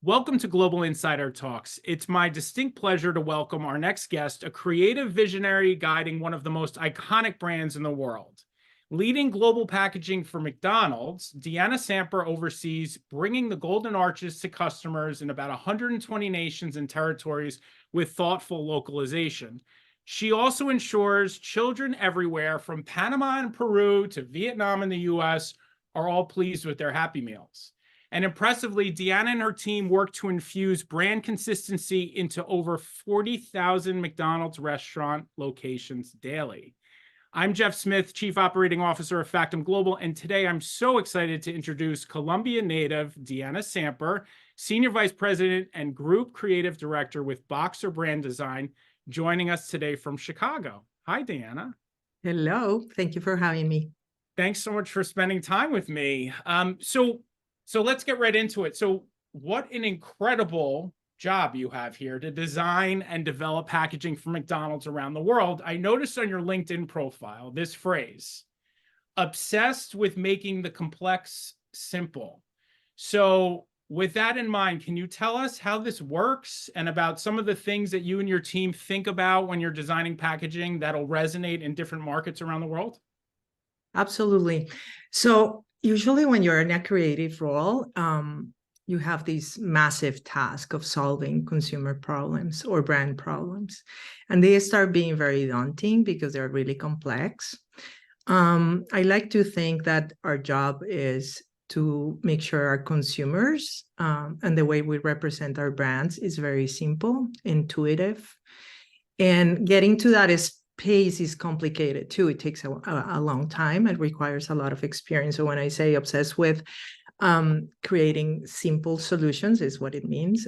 Welcome to Global Insider Talks. It's my distinct pleasure to welcome our next guest, a creative visionary guiding one of the most iconic brands in the world. Leading global packaging for McDonald's, Deanna Samper oversees bringing the Golden Arches to customers in about 120 nations and territories with thoughtful localization. She also ensures children everywhere from Panama and Peru to Vietnam and the US are all pleased with their Happy Meals. And impressively, Deanna and her team work to infuse brand consistency into over 40,000 McDonald's restaurant locations daily. I'm Jeff Smith, Chief Operating Officer of Factum Global, and today I'm so excited to introduce Colombia native Deanna Samper, Senior Vice President and Group Creative Director with Boxer Brand Design, joining us today from Chicago. Hi, Deanna. Hello, thank you for having me. Thanks so much for spending time with me. So let's get right into it. So what an incredible job you have here to design and develop packaging for McDonald's around the world. I noticed on your LinkedIn profile this phrase, obsessed with making the complex simple. So with that in mind, can you tell us how this works and about some of the things that you and your team think about when you're designing packaging that'll resonate in different markets around the world? Absolutely. So usually when you're in a creative role, you have this massive task of solving consumer problems or brand problems. And they start being very daunting because they're really complex. I like to think that our job is to make sure our consumers and the way we represent our brands is very simple, intuitive. And getting to that pace is complicated too. It takes a long time. It requires a lot of experience. So when I say obsessed with creating simple solutions is what it means.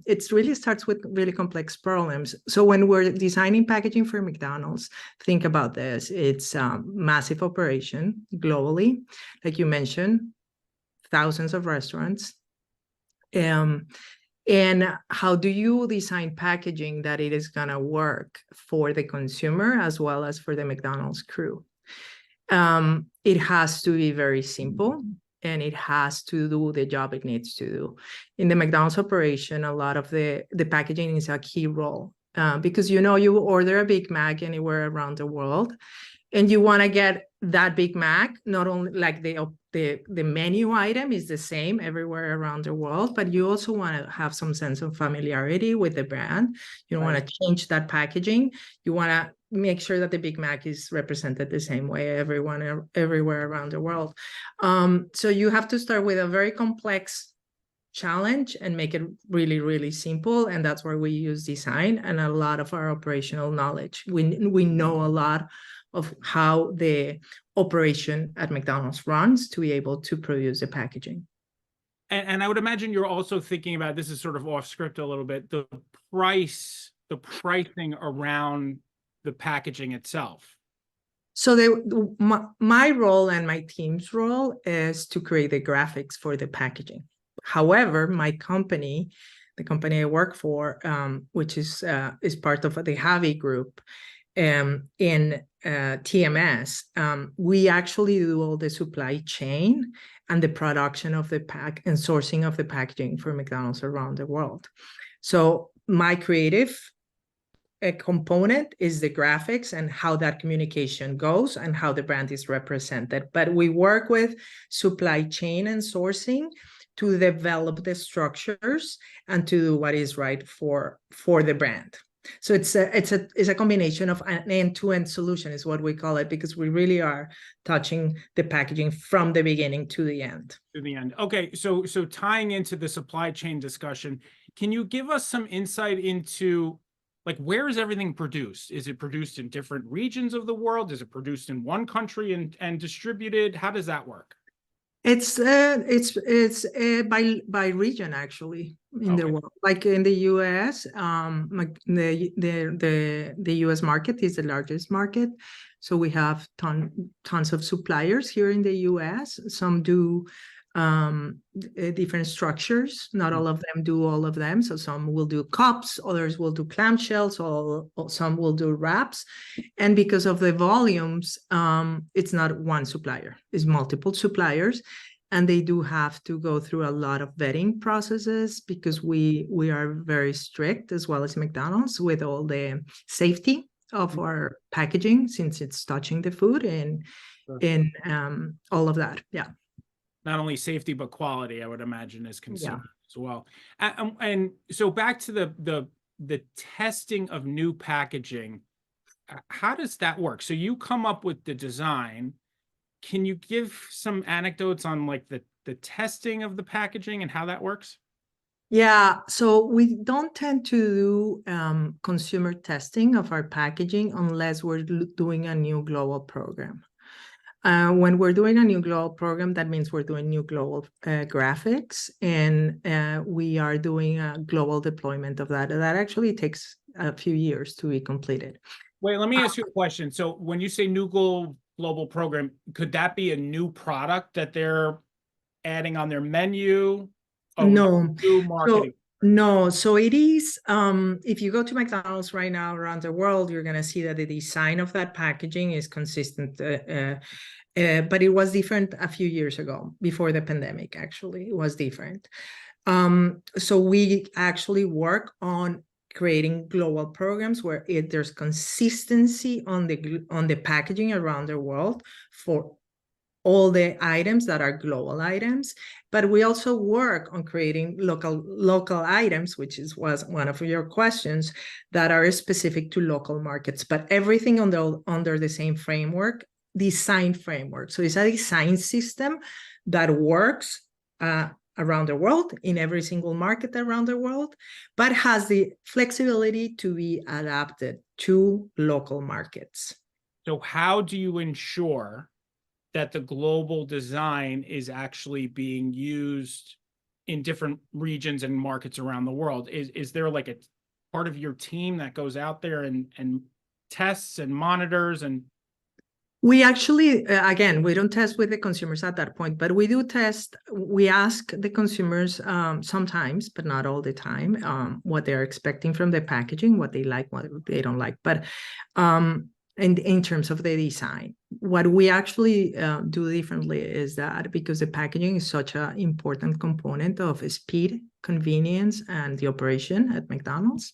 It really starts with really complex problems. So when we're designing packaging for McDonald's, think about this. It's a massive operation globally. Like you mentioned, thousands of restaurants. And how do you design packaging that it is going to work for the consumer as well as for the McDonald's crew? It has to be very simple, and it has to do the job it needs to do. In the McDonald's operation, a lot of the packaging is a key role because, you order a Big Mac anywhere around the world, and you want to get that Big Mac, not only like the menu item is the same everywhere around the world, but you also want to have some sense of familiarity with the brand. You don't want to change that packaging. You want to make sure that the Big Mac is represented the same way everywhere around the world. So you have to start with a very complex challenge and make it really, really simple. And that's where we use design and a lot of our operational knowledge. We know a lot of how the operation at McDonald's runs to be able to produce the packaging. And I would imagine you're also thinking about, this is sort of off script a little bit, the pricing around the packaging itself. So my role and my team's role is to create the graphics for the packaging. However, my company, the company I work for, which is part of the Javi Group, in TMS, we actually do all the supply chain and the production of the pack and sourcing of the packaging for McDonald's around the world. So my creative component is the graphics and how that communication goes and how the brand is represented. But we work with supply chain and sourcing to develop the structures and to do what is right for the brand. So it's a combination of an end-to-end solution is what we call it, because we really are touching the packaging from the beginning to the end. To the end. Okay, so tying into the supply chain discussion, can you give us some insight into, like, where is everything produced? Is it produced in different regions of the world? Is it produced in one country and distributed? How does that work? It's by region actually in the world. Like in the US, the US market is the largest market, so we have tons of suppliers here in the US. Some do different structures. Not all of them do all of them. So some will do cups, others will do clamshells, or some will do wraps. And because of the volumes, it's not one supplier, it's multiple suppliers. and they do have to go through a lot of vetting processes because we are very strict, as well as McDonald's, with all the safety of our packaging, since it's touching the food and all of that. Yeah. Not only safety, but quality, I would imagine, is Yeah. considered as well. And so back to the testing of new packaging, how does that work? So you come up with the design. Can you give some anecdotes on like the testing of the packaging and how that works? Yeah, so we don't tend to do consumer testing of our packaging unless we're doing a new global program. When we're doing a new global program, that means we're doing new global graphics, and we are doing a global deployment of that. That actually takes a few years to be completed. Wait, let me ask you a question. So when you say new global program, could that be a new product that they're adding on their menu? Oh, No. new marketing. No, so it is, if you go to McDonald's right now around the world, you're going to see that the design of that packaging is consistent, but it was different a few years ago, before the pandemic. Actually, it was different. So we actually work on creating global programs where there's consistency on the packaging around the world for all the items that are global items, but we also work on creating local items, which was one of your questions, that are specific to local markets, but everything under the same framework, design framework. So it's a design system that works around the world, in every single market around the world, but has the flexibility to be adapted to local markets. So how do you ensure that the global design is actually being used in different regions and markets around the world? Is there like a part of your team that goes out there and tests and monitors? And we actually, again, we don't test with the consumers at that point, but we do test. We ask the consumers sometimes, but not all the time, what they're expecting from the packaging, what they like, what they don't like. But in terms of the design, what we actually do differently is that, because the packaging is such an important component of speed, convenience, and the operation at McDonald's,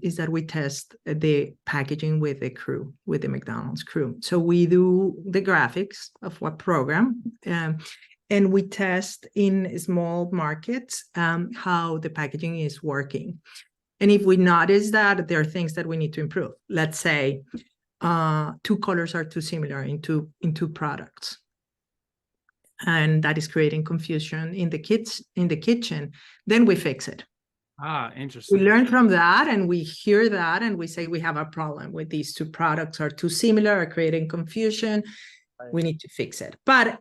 is that we test the packaging with the crew, with the McDonald's crew. So we do the graphics of what program, and we test in small markets how the packaging is working. And if we notice that there are things that we need to improve, let's say two colors are too similar in two products, and that is creating confusion in the kitchen, then we fix it. Interesting. We learn from that, and we hear that, and we say we have a problem with these two products, are too similar, are creating confusion. Right. We need to fix it. But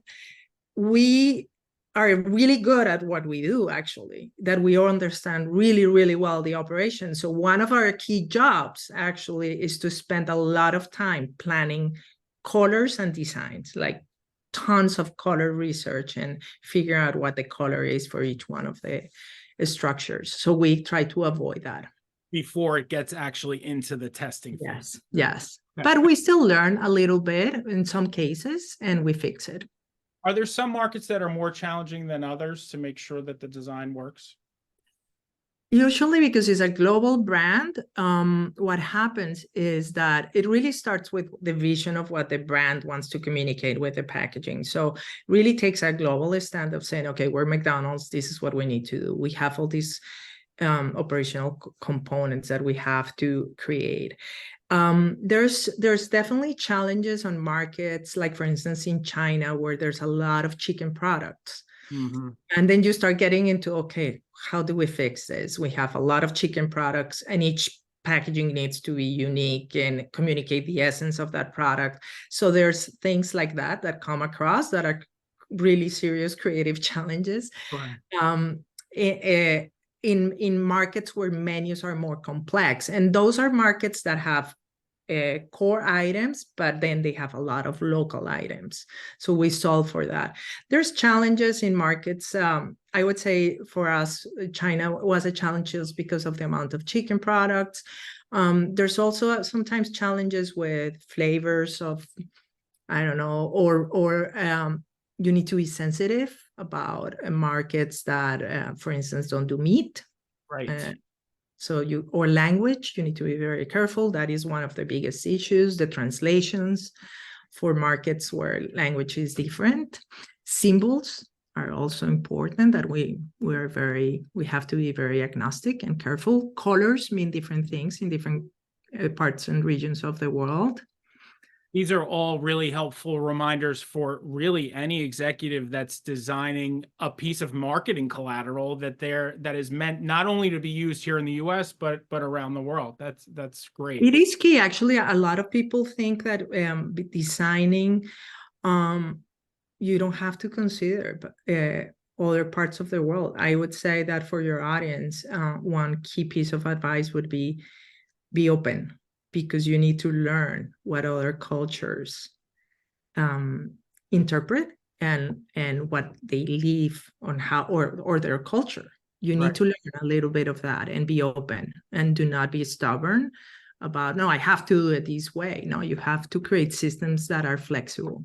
we are really good at what we do, actually, that we understand really, really well the operation. So one of our key jobs actually is to spend a lot of time planning colors and designs, like tons of color research and figure out what the color is for each one of the structures. So we try to avoid that before it gets actually into the testing phase. Yes. But we still learn a little bit in some cases, and we fix it. Are there some markets that are more challenging than others to make sure that the design works? Usually, because it's a global brand, what happens is that it really starts with the vision of what the brand wants to communicate with the packaging. So really takes a global stand of saying, okay, we're McDonald's, this is what we need to do. We have all these operational components that we have to create. There's definitely challenges on markets, like for instance in China, where there's a lot of chicken products. Mm-hmm. And then you start getting into, okay, how do we fix this? We have a lot of chicken products, and each packaging needs to be unique and communicate the essence of that product. So there's things like that come across that are really serious creative challenges. Right. In markets where menus are more complex, and those are markets that have core items, but then they have a lot of local items. So we solve for that. There's challenges in markets. I would say for us, China was a challenge just because of the amount of chicken products. There's also sometimes challenges with flavors of, I don't know, or you need to be sensitive about markets that, for instance, don't do meat. Right. Or language, you need to be very careful. That is one of the biggest issues, the translations for markets where language is different. Symbols are also important, that we have to be very agnostic and careful. Colors mean different things in different parts and regions of the world. These are all really helpful reminders for really any executive that's designing a piece of marketing collateral that is meant not only to be used here in the US, but around the world. That's great. It is key. Actually, a lot of people think that designing, you don't have to consider other parts of the world. I would say that for your audience, one key piece of advice would be open, because you need to learn what other cultures interpret and what they live on, how or their culture. You need to learn a little bit of that and be open, and do not be stubborn about, no, I have to do it this way. No, you have to create systems that are flexible.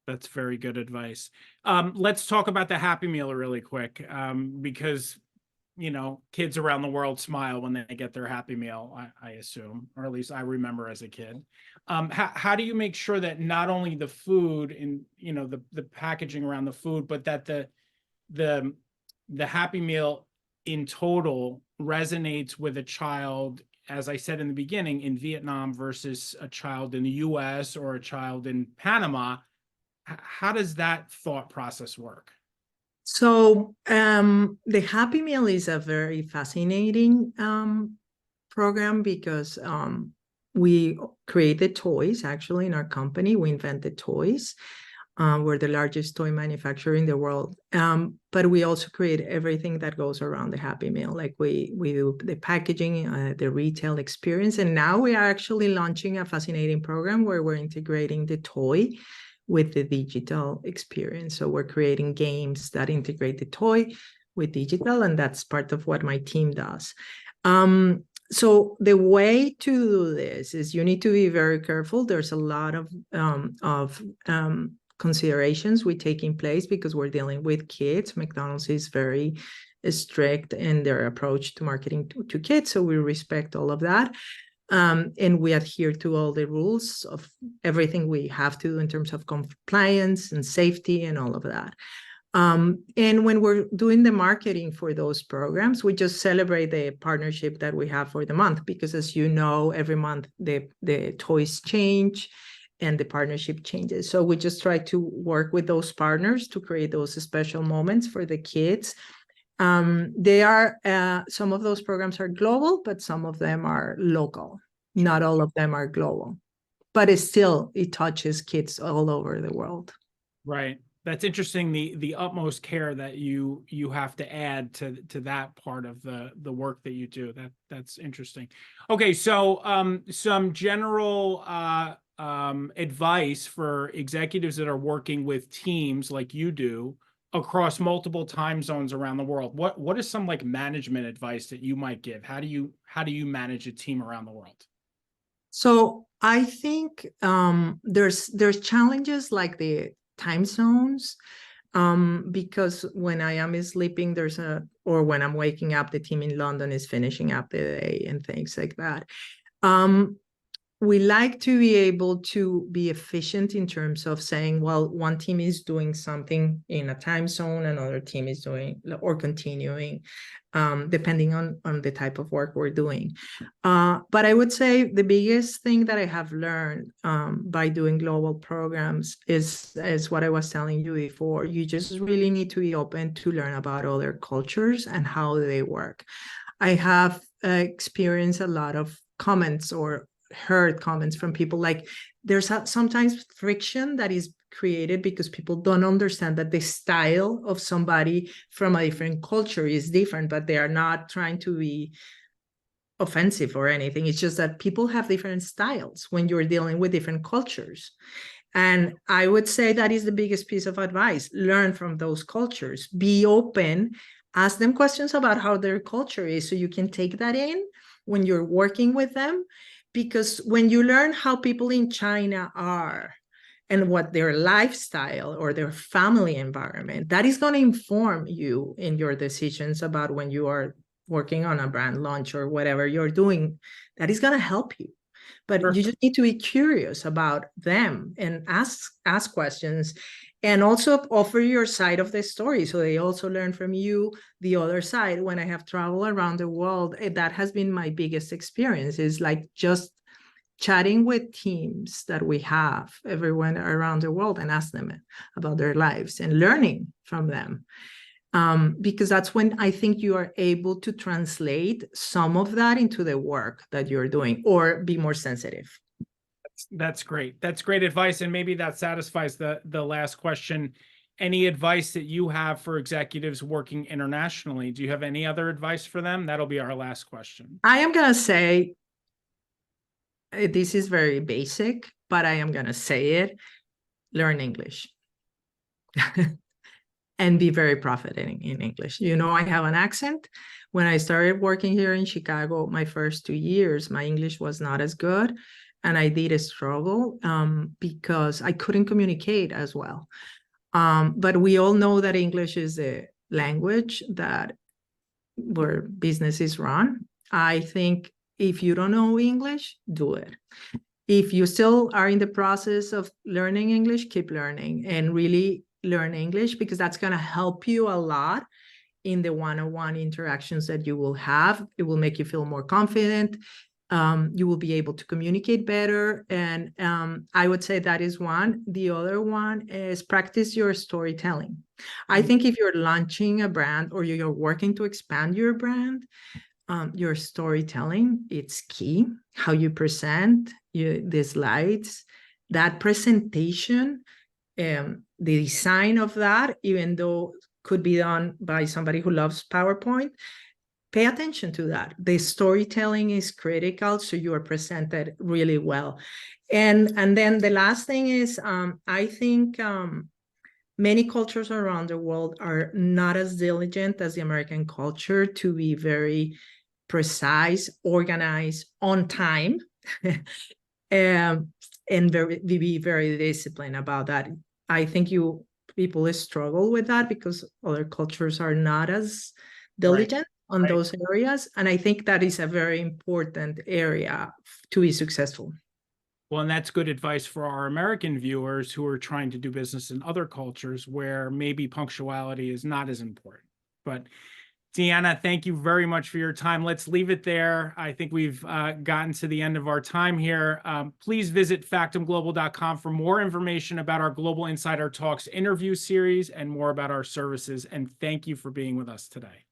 That's very good advice. Let's talk about the Happy Meal really quick, because kids around the world smile when they get their Happy Meal, I assume, or at least I remember as a kid. How do you make sure that not only the food and the packaging around the food, but that the Happy Meal in total resonates with a child, as I said in the beginning, in Vietnam versus a child in the US or a child in Panama? How does that thought process work? So the Happy Meal is a very fascinating program, because we created toys. Actually, in our company, we invented toys. We're the largest toy manufacturer in the world. But we also create everything that goes around the Happy Meal. Like we do the packaging, the retail experience. And now we are actually launching a fascinating program where we're integrating the toy with the digital experience. So we're creating games that integrate the toy with digital, and that's part of what my team does. So the way to do this is you need to be very careful. There's a lot of considerations we take in place, because we're dealing with kids. McDonald's is very strict in their approach to marketing to kids, so we respect all of that. And we adhere to all the rules of everything we have to in terms of compliance and safety and all of that. And when we're doing the marketing for those programs, we just celebrate the partnership that we have for the month, because as you know, every month the toys change and the partnership changes. So we just try to work with those partners to create those special moments for the kids. They are some of those programs are global, but some of them are local. Not all of them are global, but it touches kids all over the world. Right. That's interesting. The utmost care that you have to add to that part of the work that you do. That's interesting. Okay, so some general advice for executives that are working with teams like you do across multiple time zones around the world. What is some like management advice that you might give? How do you manage a team around the world? So I think there's challenges like the time zones, because when I am sleeping, or when I'm waking up, the team in London is finishing up the day and things like that. We like to be able to be efficient in terms of saying, well, one team is doing something in a time zone, another team is doing or continuing, depending on the type of work we're doing. But I would say the biggest thing that I have learned by doing global programs is what I was telling you before. You just really need to be open to learn about other cultures and how they work. I have experienced a lot of comments or heard comments from people like there's sometimes friction that is created because people don't understand that the style of somebody from a different culture is different, but they are not trying to be offensive or anything. It's just that people have different styles when you're dealing with different cultures. And I would say that is the biggest piece of advice. Learn from those cultures, be open, ask them questions about how their culture is so you can take that in when you're working with them. Because when you learn how people in China are, and what their lifestyle or their family environment, that is going to inform you in your decisions about when you are working on a brand launch or whatever you're doing. That is going to help you. But Sure. you just need to be curious about them and ask questions, and also offer your side of the story so they also learn from you the other side. When I have traveled around the world, that has been my biggest experience, is like just chatting with teams that we have everywhere around the world and ask them about their lives and learning from them. Because that's when I think you are able to translate some of that into the work that you're doing, or be more sensitive. That's great. That's great advice. And maybe that satisfies the last question. Any advice that you have for executives working internationally? Do you have any other advice for them? That'll be our last question. I am going to say, this is very basic, but I am going to say it: learn English. And be very proficient in English. You know, I have an accent. When I started working here in Chicago, my first 2 years, my English was not as good. And I did struggle because I couldn't communicate as well. But we all know that English is a language that where businesses run. I think if you don't know English, do it. If you still are in the process of learning English, keep learning and really learn English, because that's going to help you a lot in the one-on-one interactions that you will have. It will make you feel more confident. You will be able to communicate better. And I would say that is one. The other one is practice your storytelling. I think if you're launching a brand or you're working to expand your brand, your storytelling, it's key. How you present the slides, that presentation, the design of that, even though could be done by somebody who loves PowerPoint, pay attention to that. The storytelling is critical, so you are presented really well. And then the last thing is, I think many cultures around the world are not as diligent as the American culture to be very precise, organized, on time, and be very disciplined about that. I think people struggle with that because other cultures are not as diligent on those areas. And I think that is a very important area to be successful. Well, and that's good advice for our American viewers who are trying to do business in other cultures where maybe punctuality is not as important. But Deanna, thank you very much for your time. Let's leave it there. I think we've gotten to the end of our time here. Please visit factumglobal.com for more information about our Global Insider Talks interview series and more about our services. And thank you for being with us today.